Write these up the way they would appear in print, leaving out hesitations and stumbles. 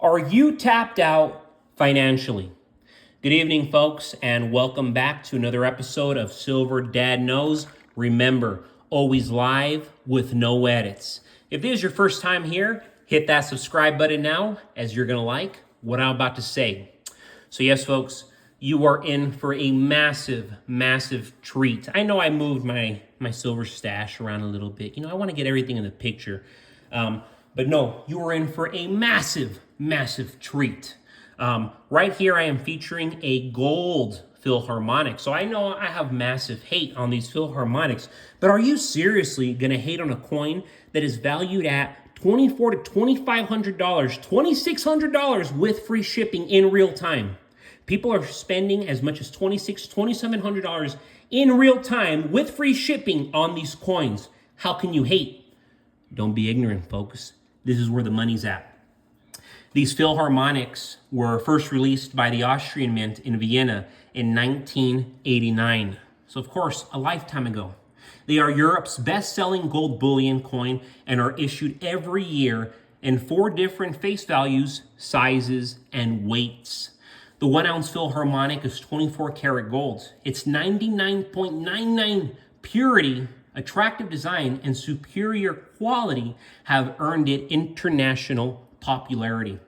Are you tapped out financially? Good evening, folks, and welcome back to another episode of Silver Dad Knows. Remember, always live with no edits. If this is your first time here, hit that subscribe button now, as you're going to like what I'm about to say. So yes, folks, you are in for a massive, massive treat. I know I moved my silver stash around a little bit. I want to get everything in the picture. But no, you are in for a massive, massive treat. Right here, I am featuring a gold Philharmonic. So I know I have massive hate on these Philharmonics, but are you seriously going to hate on a coin that is valued at $2,400 to $2,500, $2,600 with free shipping in real time? People are spending as much as $2,600 to $2,700 in real time with free shipping on these coins. How can you hate? Don't be ignorant, folks. This is where the money's at. These Philharmonics were first released by the Austrian Mint in Vienna in 1989. So, of course, a lifetime ago. They are Europe's best-selling gold bullion coin and are issued every year in 4 different face values, sizes, and weights. The 1-ounce Philharmonic is 24 karat gold. It's 99.99 purity. Attractive design and superior quality have earned it international popularity.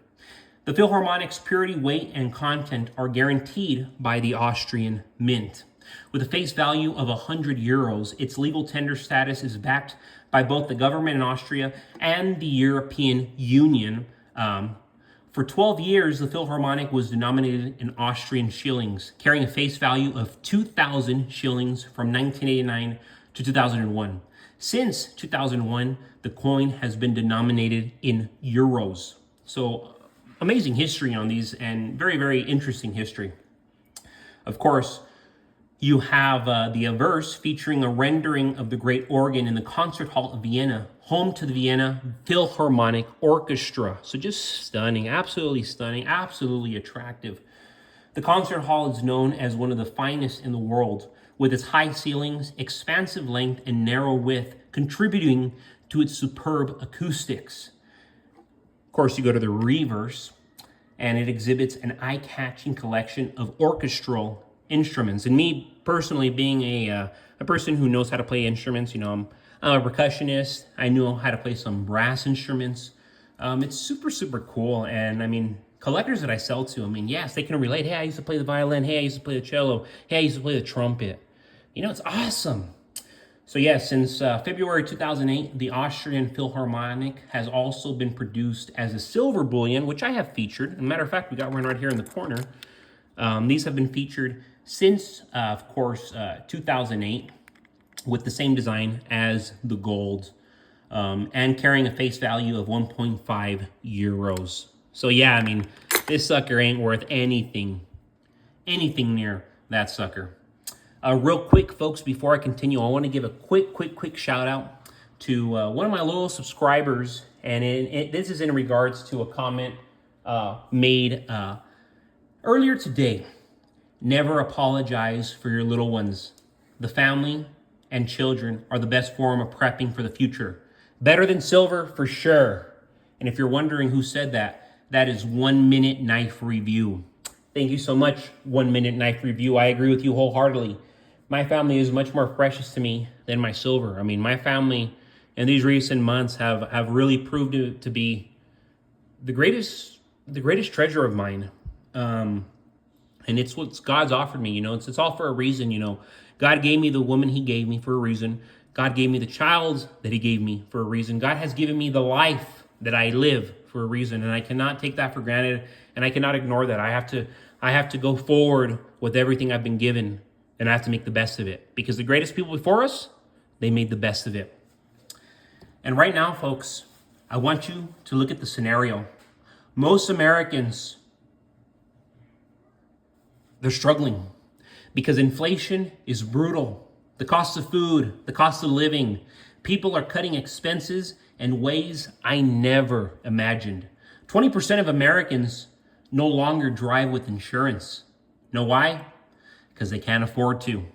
The Philharmonic's purity, weight, and content are guaranteed by the Austrian Mint. With a face value of 100 euros, its legal tender status is backed by both the government in Austria and the European Union. For 12 years, the Philharmonic was denominated in Austrian shillings, carrying a face value of 2,000 shillings from 1989 to 2001. Since 2001, the coin has been denominated in euros. So amazing history on these and very, very interesting history. Of course, you have the Averse featuring a rendering of the great organ in the Concert Hall of Vienna, home to the Vienna Philharmonic Orchestra. So just stunning, absolutely attractive. The concert hall is known as one of the finest in the world, with its high ceilings, expansive length, and narrow width contributing to its superb acoustics. Of course, you go to the reverse, and it exhibits an eye-catching collection of orchestral instruments. And me, personally, being a person who knows how to play instruments, I'm a percussionist. I know how to play some brass instruments. It's super cool, and collectors that I sell to, yes, they can relate. Hey, I used to play the violin. Hey, I used to play the cello. Hey, I used to play the trumpet. It's awesome. So yes, since February 2008, the Austrian Philharmonic has also been produced as a silver bullion, which I have featured. As a matter of fact, we got one right here in the corner. These have been featured since, of course, 2008 with the same design as the gold and carrying a face value of 1.5 euros. So yeah, this sucker ain't worth anything near that sucker. Real quick, folks, before I continue, I want to give a quick shout out to one of my loyal subscribers, and this is in regards to a comment made earlier today. Never apologize for your little ones. The family and children are the best form of prepping for the future. Better than silver for sure. And if you're wondering who said that, that is 1 Minute Knife Review. Thank you so much, 1 Minute Knife Review. I agree with you wholeheartedly. My family is much more precious to me than my silver. My family in these recent months have really proved to be the greatest treasure of mine. And it's what God's offered me. It's all for a reason. God gave me the woman he gave me for a reason. God gave me the child that he gave me for a reason. God has given me the life that I live for a reason, and I cannot take that for granted, and I cannot ignore that. I have to go forward with everything I've been given, and I have to make the best of it, because the greatest people before us, they made the best of it. And right now, folks, I want you to look at the scenario. Most Americans, they're struggling because inflation is brutal. The cost of food, the cost of living. People are cutting expenses in ways I never imagined. 20% of Americans no longer drive with insurance. Know why? Because they can't afford to.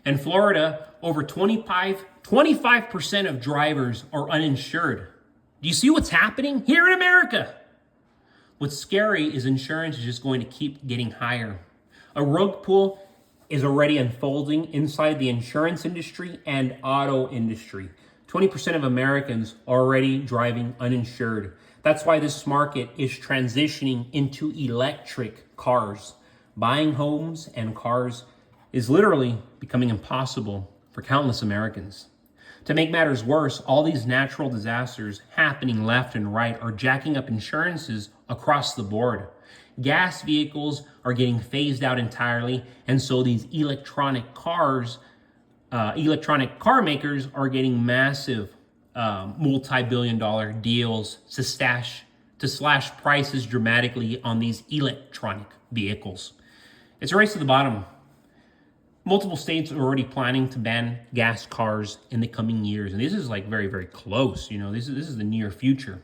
In Florida, over 25% of drivers are uninsured. Do you see what's happening here in America? What's scary is insurance is just going to keep getting higher. A rug pull is already unfolding inside the insurance industry and auto industry. 20% of Americans are already driving uninsured. That's why this market is transitioning into electric cars. Buying homes and cars is literally becoming impossible for countless Americans. To make matters worse, all these natural disasters happening left and right are jacking up insurances across the board. Gas vehicles are getting phased out entirely, and so these electronic car makers are getting massive multi-billion-dollar deals to slash prices dramatically on these electronic vehicles. It's a race to the bottom. Multiple states are already planning to ban gas cars in the coming years. And this is like very, very close. This is the near future.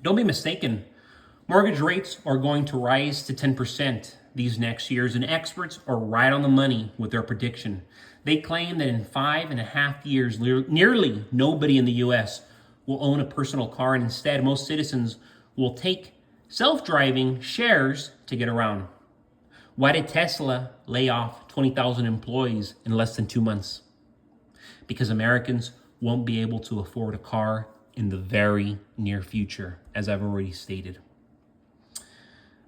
Don't be mistaken. Mortgage rates are going to rise to 10% these next years, and experts are right on the money with their prediction. They claim that in 5.5 years, nearly nobody in the US will own a personal car, and instead, most citizens will take self-driving shares to get around. Why did Tesla lay off 20,000 employees in less than 2 months? Because Americans won't be able to afford a car in the very near future, as I've already stated.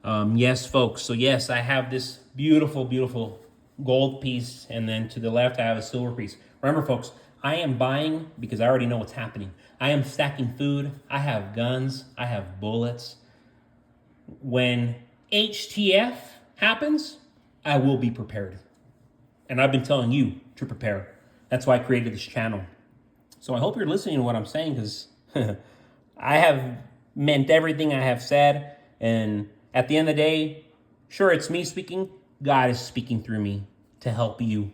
Yes, folks. So yes, I have this beautiful, beautiful gold piece, and then to the left, I have a silver piece. Remember, folks, I am buying because I already know what's happening. I am stacking food. I have guns. I have bullets. When HTF happens, I will be prepared. And I've been telling you to prepare. That's why I created this channel. So I hope you're listening to what I'm saying, because I have meant everything I have said. And at the end of the day, sure, it's me speaking. God is speaking through me to help you,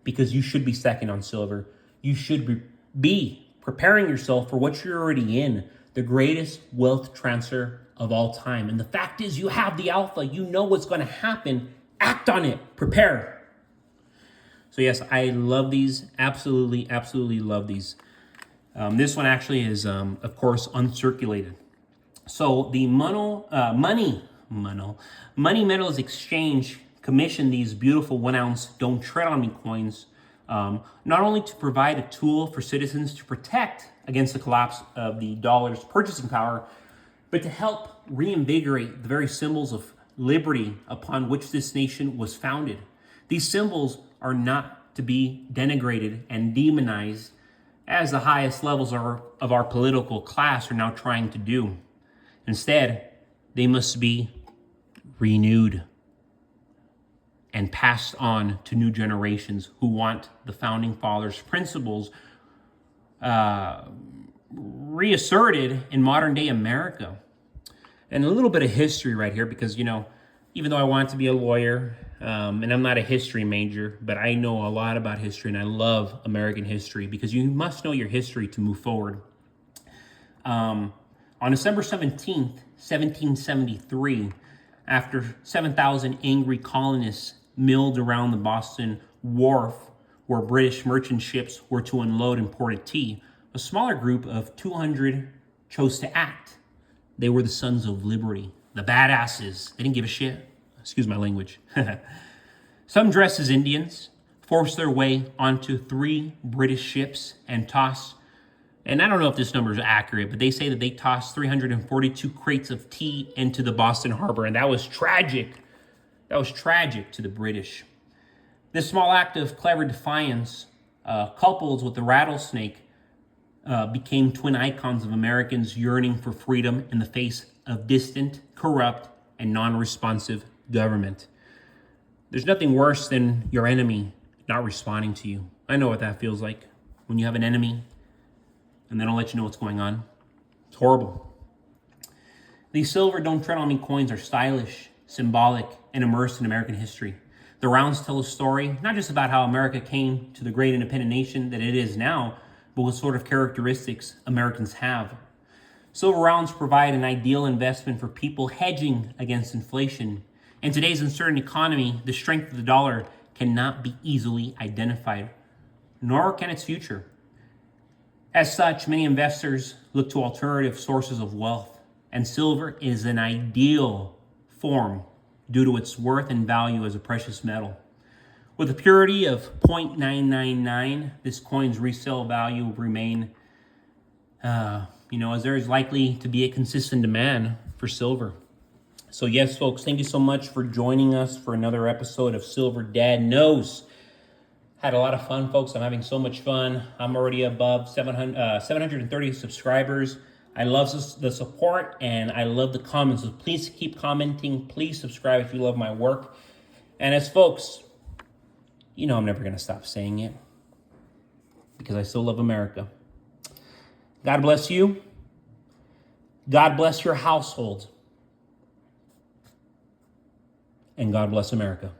because you should be stacking on silver. You should be preparing yourself for what you're already in, the greatest wealth transfer of all time. And the fact is, you have the alpha. You know what's going to happen. Act on it. Prepare. So yes, I love these. Absolutely, absolutely love these. This one actually is, of course, uncirculated. So the Money Metals Exchange commissioned these beautiful 1-ounce Don't Tread on Me coins, not only to provide a tool for citizens to protect against the collapse of the dollar's purchasing power, but to help reinvigorate the very symbols of liberty upon which this nation was founded. These symbols are not to be denigrated and demonized, as the highest levels of our political class are now trying to do. Instead, they must be renewed and passed on to new generations who want the Founding Fathers' principles reasserted in modern day America. And a little bit of history right here, because, even though I want to be a lawyer, and I'm not a history major, but I know a lot about history, and I love American history, because you must know your history to move forward. On December 17th, 1773, after 7,000 angry colonists milled around the Boston Wharf, where British merchant ships were to unload imported tea, a smaller group of 200 chose to act. They were the Sons of Liberty, the badasses. They didn't give a shit. Excuse my language. Some dressed as Indians forced their way onto 3 British ships and tossed, and I don't know if this number is accurate, but they say that they tossed 342 crates of tea into the Boston Harbor, and that was tragic. That was tragic to the British. This small act of clever defiance, coupled with the rattlesnake, became twin icons of Americans yearning for freedom in the face of distant, corrupt, and non-responsive government. There's nothing worse than your enemy not responding to you. I know what that feels like when you have an enemy and they don't let you know what's going on. It's horrible. These silver Don't Tread on Me coins are stylish, symbolic, and immersed in American history. The rounds tell a story, not just about how America came to the great independent nation that it is now, but what sort of characteristics Americans have. Silver rounds provide an ideal investment for people hedging against inflation. In today's uncertain economy, the strength of the dollar cannot be easily identified, nor can its future. As such, many investors look to alternative sources of wealth. And silver is an ideal form due to its worth and value as a precious metal. With a purity of 0.999, this coin's resale value will remain, as there is likely to be a consistent demand for silver. So yes, folks, thank you so much for joining us for another episode of Silver Dad Knows. Had a lot of fun, folks. I'm having so much fun. I'm already above 730 subscribers. I love the support and I love the comments. So please keep commenting. Please subscribe if you love my work. And as folks, I'm never going to stop saying it because I still love America. God bless you. God bless your household. And God bless America.